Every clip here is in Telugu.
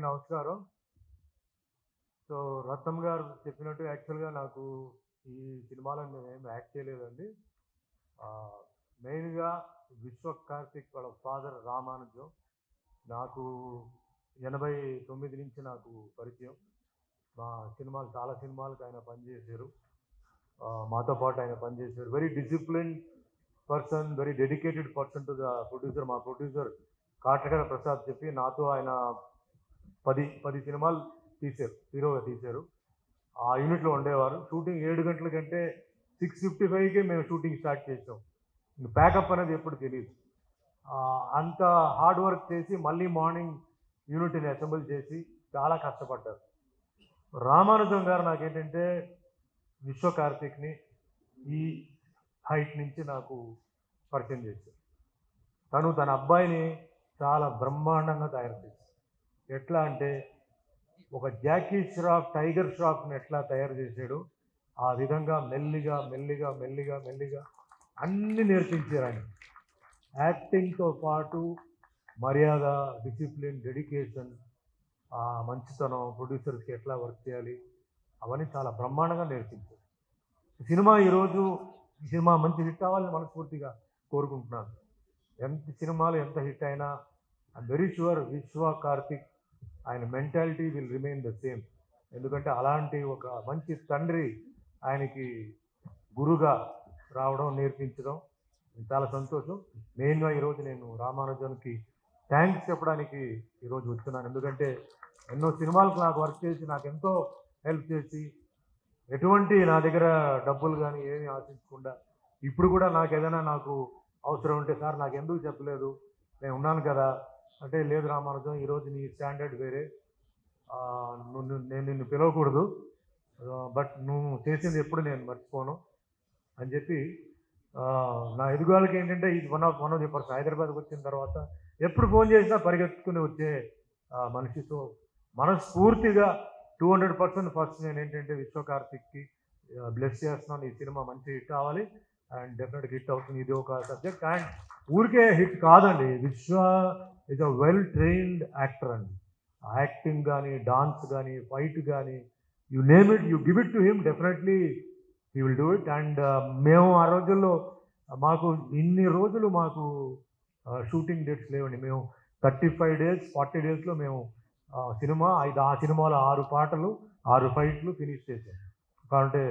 నమస్కారం. సో, రత్నం గారు చెప్పినట్టు యాక్చువల్‌గా నాకు ఈ సినిమాలో నేనేమి యాక్ట్ చేయలేదండి. ఆహ్, మెయిన్‌గా విశ్వ కార్తిక్ వాళ్ళ ఫాదర్ రామానుజం. నాకు 89 నుంచి నాకు పరిచయం. మా చాలా సినిమాలకు ఆయన పనిచేశారు. మాతో పాటు ఆయన పనిచేశారు. Very disciplined person, very dedicated person to the producer. మా ప్రొడ్యూసర్ కాట్రగడ ప్రసాద్ చెప్పి నాతో ఆయన 10 సినిమాలు తీశారు. హీరోగా తీశారు. ఆ యూనిట్‌లో ఉండేవారు. షూటింగ్ 7 గంటల కంటే 6:55కే మేము షూటింగ్ స్టార్ట్ చేసాం. ఇంక ప్యాకప్ అనేది ఎప్పుడు తెలీదు. అంత హార్డ్ వర్క్ చేసి మళ్ళీ మార్నింగ్ యూనిట్‌ని అసెంబుల్ చేసి చాలా కష్టపడ్డారు. రామానుజం గారు నాకేంటంటే విశ్వ కార్తిక్‌ని ఈ హైట్ నుంచి నాకు పరిచయం చేశారు. తన అబ్బాయిని చాలా బ్రహ్మాండంగా తయారు చేశారు. ఎట్లా అంటే ఒక జాకీ ష్రాఫ్, టైగర్ ష్రాఫ్‌ని ఎట్లా తయారు చేశాడో ఆ విధంగా మెల్లిగా అన్నీ నేర్పించారు ఆయన. యాక్టింగ్‌తో పాటు మర్యాద, డిసిప్లిన్, డెడికేషన్, మంచితనం, ప్రొడ్యూసర్స్‌కి ఎట్లా వర్క్ చేయాలి అవన్నీ చాలా బ్రహ్మాండంగా నేర్పించారు. ఈ సినిమా మంచి హిట్ అవ్వాలని మనస్ఫూర్తిగా కోరుకుంటున్నాను. సినిమాలు ఎంత హిట్ అయినా ఐఎమ్ వెరీ ష్యూర్ విశ్వ కార్తిక్ ఆయన mentality will remain the same. ఎందుకంటే అలాంటి ఒక మంచి తండ్రి ఆయనకి గురుగా రావడం, నేర్పించడం చాలా సంతోషం. మెయిన్‌గా ఈరోజు నేను రామానుజన్‌కి థ్యాంక్స్ చెప్పడానికి ఈరోజు వచ్చున్నాను. ఎందుకంటే ఎన్నో సినిమాలకు నాకు వర్క్ చేసి నాకెంతో హెల్ప్ చేసి ఎటువంటి నా దగ్గర డబ్బులు కానీ ఏమీ ఆశించకుండా ఇప్పుడు కూడా నాకు అవసరం ఉంటే సార్ నాకెందుకు చెప్పలేదు, నేను ఉన్నాను కదా అంటే, లేదు రామానుజం ఈరోజు నీ స్టాండర్డ్ వేరే, నేను నిన్ను పిలవకూడదు, బట్ నువ్వు చేసింది ఎప్పుడు నేను మర్చిపోను అని చెప్పి నా ఎదుగుదలకి ఏంటంటే ఇది వన్ ఆఫ్ ది పర్సన్. హైదరాబాద్కి వచ్చిన తర్వాత ఎప్పుడు ఫోన్ చేసినా పరిగెత్తుకుని వచ్చే మనిషితో మనస్ఫూర్తిగా 200% ఫస్ట్ నేను ఏంటంటే విశ్వ కార్తిక్కి బ్లెస్ చేస్తున్నాను. ఈ సినిమా మంచి హిట్ అవ్వాలి అండ్ డెఫినెట్గా హిట్ అవుతుంది. ఇది ఒక సబ్జెక్ట్ అండ్ ఊరికే హిట్ కాదండి. విశ్వ is a well trained actor అండి. యాక్టింగ్ కానీ, డాన్స్ కానీ, ఫైట్ కానీ, you name it, you give it to him, definitely he will do it. And మేము ఆ రోజుల్లో మాకు ఇన్ని రోజులు మాకు షూటింగ్ డేట్స్ లేవండి. మేము 35 డేస్ 40 డేస్లో మేము ఆ సినిమాలో 6 పాటలు 6 ఫైట్లు ఫినిష్ చేసాం. కాబట్టి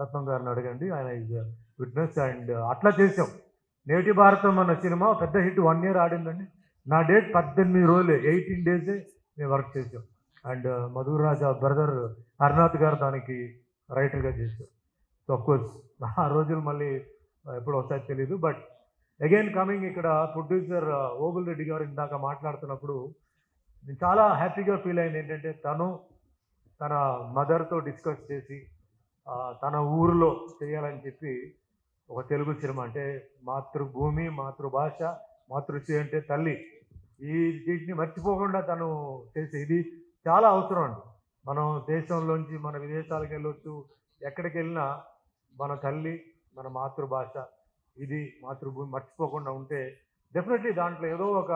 రత్నం గారిని అడగండి, ఆయన ఈజ్ విట్నెస్. అండ్ అట్లా చేసాం. నేటి భారతం అన్న సినిమా పెద్ద హిట్ 1 ఇయర్ ఆడిందండి. నా డేట్ 18 రోజులే, 18 డేసే మేము వర్క్ చేసాం. And Madhur Raja brother Harnath గారు దానికి రైటర్గా చేశారు. సో అఫ్కోర్స్ ఆ రోజులు మళ్ళీ ఎప్పుడు వస్తాయో తెలీదు. బట్ అగైన్ కమింగ్, ఇక్కడ ప్రొడ్యూసర్ ఓగుల్ రెడ్డి గారు ఇందాక మాట్లాడుతున్నప్పుడు నేను చాలా హ్యాపీగా ఫీల్ అయింది. ఏంటంటే తన మదర్తో డిస్కస్ చేసి తన ఊరిలో చేయాలని చెప్పి ఒక తెలుగు సినిమా, అంటే మాతృభూమి, మాతృభాష, మాతృశ్రీ అంటే తల్లి, వీటిని మర్చిపోకుండా తను ఇది చాలా అవసరం అండి. మనం దేశంలోంచి మన విదేశాలకు వెళ్ళొచ్చు, ఎక్కడికి వెళ్ళినా మన తల్లి, మన మాతృభాష, ఇది మాతృభూమి మర్చిపోకుండా ఉంటే డెఫినెట్లీ దాంట్లో ఏదో ఒక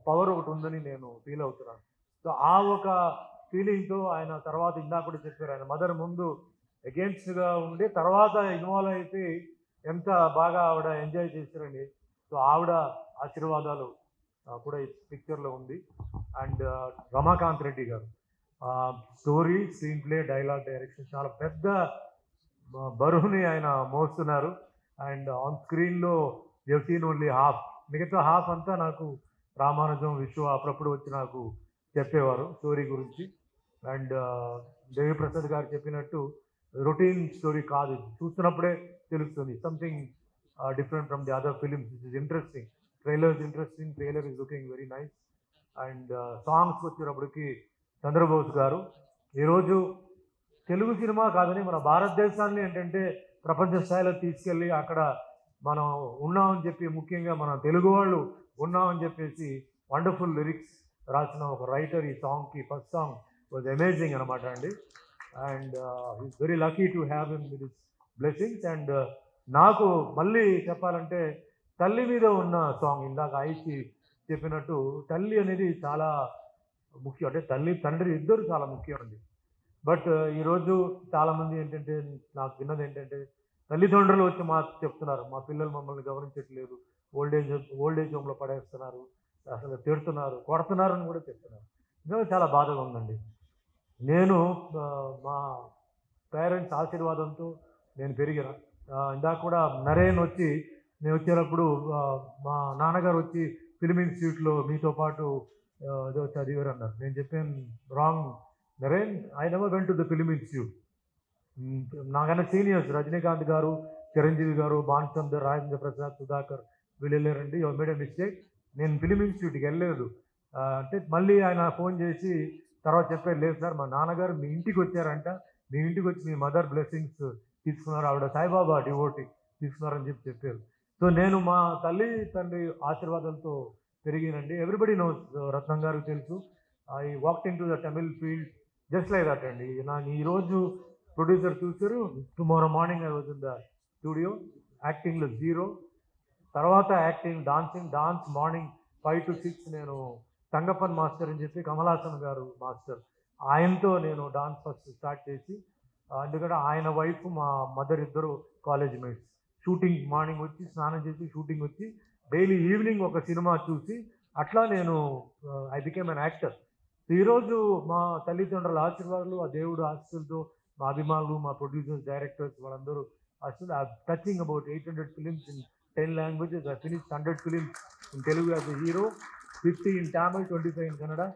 పవర్ ఒకటి ఉందని నేను ఫీల్ అవుతున్నాను. సో ఆ ఒక ఫీలింగ్తో ఆయన తర్వాత ఇందాక కూడా చెప్పారు, ఆయన మదర్ ముందు అగేన్స్ట్గా ఉండి తర్వాత ఇన్వాల్వ్ అయిపోయి ఎంత బాగా ఆవిడ ఎంజాయ్ చేశారండి. సో ఆవిడ ఆశీర్వాదాలు కూడా ఈ పిక్చర్లో ఉంది. అండ్ రమాకాంత్ రెడ్డి గారు story, screen play, dialogue, direction చాలా పెద్ద బరువుని ఆయన మోస్తున్నారు. అండ్ ఆన్ స్క్రీన్లో యు సీన్ ఓన్లీ హాఫ్, మిగతా హాఫ్ అంతా నాకు రామానుజం, విశ్వ అప్పుడప్పుడు వచ్చి నాకు చెప్పేవారు స్టోరీ గురించి. అండ్ దేవిప్రసాద్ గారు చెప్పినట్టు రొటీన్ స్టోరీ కాదు, చూస్తున్నప్పుడే తెలుస్తుంది something different from the other films. It is interesting. Trailer is looking very nice. And songs వచ్చేటప్పటికి చంద్రబోస్ గారు ఈరోజు తెలుగు సినిమా కాదని మన భారతదేశాన్ని ఏంటంటే ప్రపంచ స్థాయిలో తీసుకెళ్ళి అక్కడ మనం ఉన్నామని చెప్పి, ముఖ్యంగా మన తెలుగు వాళ్ళు ఉన్నామని చెప్పేసి వండర్ఫుల్ లిరిక్స్ రాసిన ఒక రైటర్ ఈ సాంగ్కి. ఫస్ట్ సాంగ్ వాజ్ అమేజింగ్ అనమాట అండి. And is very lucky to have him with his blessings. And నాకు మళ్ళీ చెప్పాలంటే తల్లి మీద ఉన్న సాంగ్, ఇందాక ఐసి చెప్పినట్టు తల్లి అనేది చాలా ముఖ్యం. అంటే తల్లి తండ్రి ఇద్దరు చాలా ముఖ్యం అండి. బట్ ఈరోజు చాలామంది ఏంటంటే నాకు విన్నది ఏంటంటే తల్లిదండ్రులు వచ్చి మాకు చెప్తున్నారు, మా పిల్లలు మమ్మల్ని గమనించట్లేదు, ఓల్డ్ ఏజ్ హోమ్లో పడేస్తున్నారు, అసలు తిడుతున్నారు, కొడుతున్నారు అని కూడా చెప్తున్నారు. నిజంగా చాలా బాధగా ఉందండి. నేను మా పేరెంట్స్ ఆశీర్వాదంతో నేను పెరిగిన. ఇందాక కూడా నరేన్ వచ్చి నేను వచ్చేటప్పుడు మా నాన్నగారు వచ్చి ఫిల్మ్ ఇన్స్టిట్యూట్లో మీతో పాటు ఏదో చదివారు అన్నారు. నేను చెప్పాను, wrong Naren, I never went to the film institute. నాకన్నా సీనియర్స్ రజనీకాంత్ గారు, చిరంజీవి గారు, భానుచందర్, రాజేంద్ర ప్రసాద్, సుధాకర్ వీళ్ళు వెళ్ళారండి. యువర్ మేడ్ ఎ మిస్టేక్, నేను ఫిలిం ఇన్స్టిట్యూట్కి వెళ్ళలేదు అంటే మళ్ళీ ఆయన ఫోన్ చేసి తర్వాత చెప్పారు, లేదు సార్ మా నాన్నగారు మీ ఇంటికి వచ్చారంట, మీ ఇంటికి వచ్చి మీ మదర్ బ్లెస్సింగ్స్ తీసుకున్నారు, ఆవిడ సాయిబాబా డివోటీ తీసుకున్నారని చెప్పారు. సో నేను మా తల్లి తండ్రి ఆశీర్వాదంతో పెరిగినండి. ఎవ్రీబడి నోస్, రత్నం గారికి తెలుసు, I walked in to the Tamil field just like that అండి. నాకు ఈరోజు ప్రొడ్యూసర్ చూసారు, tomorrow morning I was in the studio, యాక్టింగ్లో జీరో, తర్వాత యాక్టింగ్, డాన్స్ మార్నింగ్ 5 to 6 నేను తంగప్పన్ మాస్టర్ అని చెప్పి కమలాసన్ గారు మాస్టర్, ఆయనతో నేను డాన్స్ ఫస్ట్ స్టార్ట్ చేసి, ఎందుకంటే ఆయన వైఫ్ మా మదర్ ఇద్దరు కాలేజ్ మేట్స్. షూటింగ్ మార్నింగ్ వచ్చి స్నానం చేసి షూటింగ్ వచ్చి డైలీ ఈవినింగ్ ఒక సినిమా చూసి అట్లా నేను ఐ బికేమ్ అన్ యాక్టర్. ఈరోజు మా తల్లిదండ్రుల ఆశీర్వాదాలు, ఆ దేవుడు ఆశీస్సులతో మా అభిమానులు, మా ప్రొడ్యూసర్స్, డైరెక్టర్స్ వాళ్ళందరూ అసలు touching about 800 films in 10 languages. I finished 100 films in Telugu as a hero, 50 in Tamil, 25 in Kannada.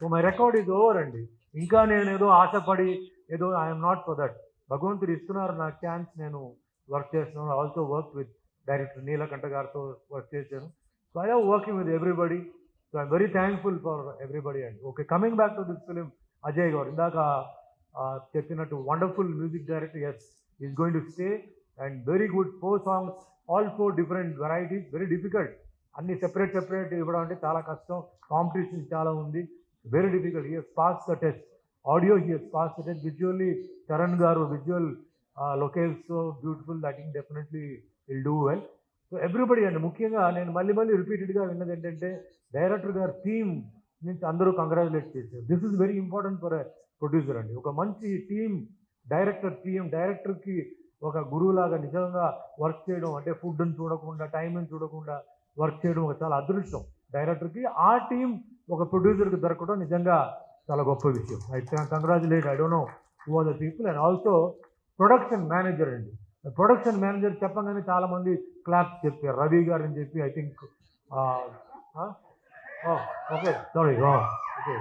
So my record is over అండి. ఇంకా నేను ఏదో ఆశపడి ఏదో ఐఎమ్ నాట్ ఫర్ దట్. భగవంతుడు ఇస్తున్నారు నాకు ఛాన్స్, నేను వర్క్ చేస్తున్నాను. Also work with director Neelakanta గారితో వర్క్ చేశాను. So I have working with everybody. So I'm very thankful for everybody అండి. Okay, coming back to this film, Ajay garu ఇందాక చెప్పినట్టు wonderful music director. Yes, is going to stay and very good 4 songs, all 4 different varieties. Very difficult, అన్ని సెపరేట్ ఇవ్వడం అంటే చాలా కష్టం, కాంపిటీషన్ చాలా ఉంది, very difficult. He has pass the test. Audio he has pass the test. Visually Charan garu visual locales so beautiful, that think definitely will do well. So everybody అండి. ముఖ్యంగా నేను మళ్ళీ రిపీటెడ్గా విన్నది ఏంటంటే డైరెక్టర్ గారు టీమ్ నుంచి అందరూ కంగ్రాచులేట్ చేశారు. This is very important for a producer అండి. ఒక మంచి టీం, డైరెక్టర్కి ఒక గురువులాగా నిజంగా వర్క్ చేయడం, అంటే ఫుడ్ని చూడకుండా, టైంని చూడకుండా వర్క్ చేయడం ఒక చాలా అదృష్టం డైరెక్టర్కి. ఆ టీం ఒక ప్రొడ్యూసర్కి దొరకడం నిజంగా చాలా గొప్ప విషయం. I congratulate, I don't know who are the people. And also production manager అండి. ప్రొడక్షన్ మేనేజర్ చెప్పగానే చాలామంది క్లాప్స్ చెప్పారు, రవి గారు అని చెప్పి. I think okay, sorry, okay.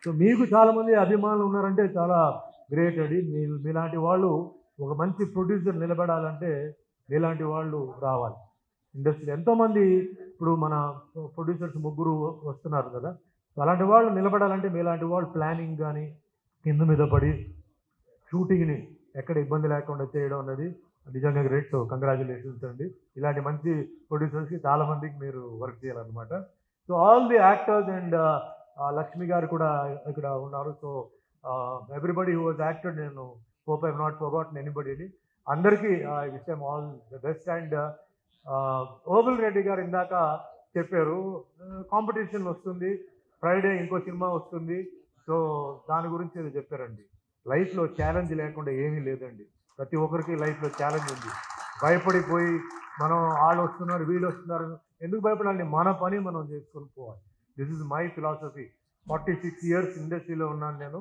So మీకు చాలామంది అభిమానులు ఉన్నారంటే చాలా గ్రేట్ అండి. మీలాంటి వాళ్ళు, ఒక మంచి ప్రొడ్యూసర్ నిలబడాలంటే మీలాంటి వాళ్ళు రావాలి ఇండస్ట్రీలో. ఎంతోమంది ఇప్పుడు మన ప్రొడ్యూసర్స్ ముగ్గురు వస్తున్నారు కదా, సో అలాంటి వాళ్ళు నిలబడాలంటే మీలాంటి వాళ్ళు ప్లానింగ్ కానీ కింద మీద పడి షూటింగ్ని ఎక్కడ ఇబ్బంది లేకుండా చేయడం అనేది నిజంగా గ్రేట్. సో కంగ్రాచులేషన్స్ అండి. ఇలాంటి మంచి ప్రొడ్యూసర్స్కి చాలామందికి మీరు వర్క్ చేయాలన్నమాట. So all the actors and Lakshmi గారు కూడా ఇక్కడ ఉన్నారు. So everybody who was acted, నేను hope I have not forgotten ఎనీబడీని. అందరికీ I wish them all the best. And Obul Reddy గారు ఇందాక చెప్పారు, కాంపిటీషన్ వస్తుంది, ఫ్రైడే ఇంకో సినిమా వస్తుంది, సో దాని గురించి ఏదో చెప్పారండి. లైఫ్లో ఛాలెంజ్ లేకుండా ఏమీ లేదండి. ప్రతి ఒక్కరికి లైఫ్లో ఛాలెంజ్ ఉంది. భయపడిపోయి మనం వాళ్ళు వస్తున్నారు వీళ్ళు వస్తున్నారు ఎందుకు భయపడాలి? మన పని మనం చేసుకొని పోవాలి. This is my philosophy. 46 years ఇండస్ట్రీలో ఉన్నాను నేను.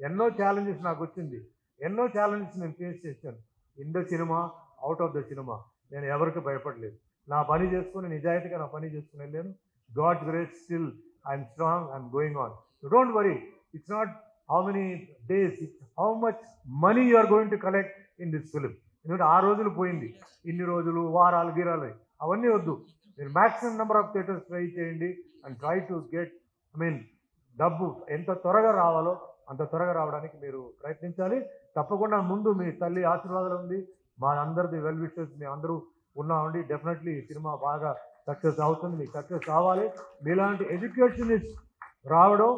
ఎన్నో ఛాలెంజెస్ నాకు వచ్చింది, ఎన్నో ఛాలెంజెస్ నేను ఫేస్ చేశాను. In the cinema, out of the cinema నేను ఎవరికి భయపడలేదు. నా పని చేసుకుని నిజాయితీగా నా పని చేసుకుని వెళ్ళాను. God's grace, still I'm strong, I'm going on. So don't worry, it's not how many days, it's how much money you are going to collect in this film. ఎందుకంటే ఆ రోజులు పోయింది, ఇన్ని రోజులు, వారాలు, గీరాలు అవన్నీ వద్దు. మీరు maximum number of theatres try చేయండి అండ్ ట్రై టు గెట్, డబ్బు ఎంత త్వరగా రావాలో అంత త్వరగా రావడానికి మీరు ప్రయత్నించాలి. తప్పకుండా ముందు మీ తల్లి ఆశీర్వాదాలు ఉంది, మా అందరిది వెల్ విషెస్, మీ అందరూ ఉన్నామండి. డెఫినెట్లీ సినిమా బాగా సక్సెస్ అవుతుంది, మీకు సక్సెస్ కావాలి. మీలాంటి ఎడ్యుకేషనిస్ట్ రావడం,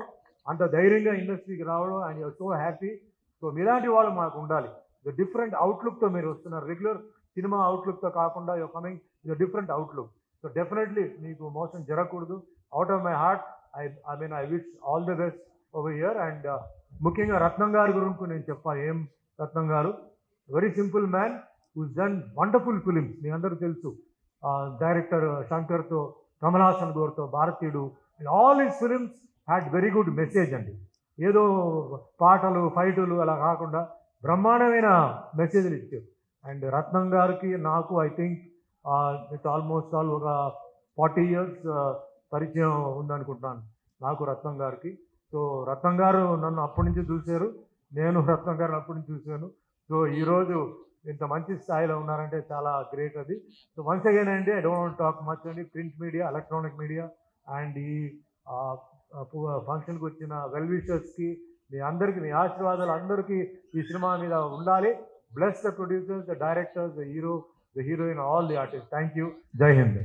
అంత ధైర్యంగా ఇండస్ట్రీకి రావడం, and you're so happy. So మీలాంటి వాళ్ళు మాకు ఉండాలి. డిఫరెంట్ అవుట్లుక్తో మీరు వస్తున్నారు, రెగ్యులర్ సినిమా అవుట్లుక్తో కాకుండా you're coming with different outlook. So definitely మీకు మోసం జరగకూడదు. Out of my heart, I wish all the best over here. And ముఖ్యంగా రత్నం గారి గురించి నేను చెప్పాలి. ఏం రత్నం గారు, very simple man who's done wonderful films. మీ అందరూ తెలుసు, డైరెక్టర్ శంకర్తో, కమల్ హాసన్ గారితో, Bharateeyudu, and all his films had very good message అండి. ఏదో పాటలు ఫైటులు అలా కాకుండా బ్రహ్మాండమైన మెసేజ్లు ఇచ్చారు. అండ్ రత్నం గారికి నాకు I think with almost all ఒక 40 years పరిచయం ఉందనుకుంటున్నాను నాకు రత్నం గారికి. సో రత్నం గారు నన్ను అప్పటి నుంచి చూశారు, నేను రత్నం గారిని అప్పటి నుంచి చూశాను. సో ఈరోజు ఇంత మంచి స్థాయిలో ఉన్నారంటే చాలా గ్రేట్ అది. సో వన్స్ అగైన్ అండి, ఐ డోంట్ టాక్ మచ్ అండి. Print media, electronic media and ఈ ఫంక్షన్కి వచ్చిన వెల్ విషర్స్కి, మీ అందరికీ మీ ఆశీర్వాదాలు అందరికీ ఈ సినిమా మీద ఉండాలి. Bless the producers, the directors, the hero, the heroine, all the artist. Thank you. జై హింద్.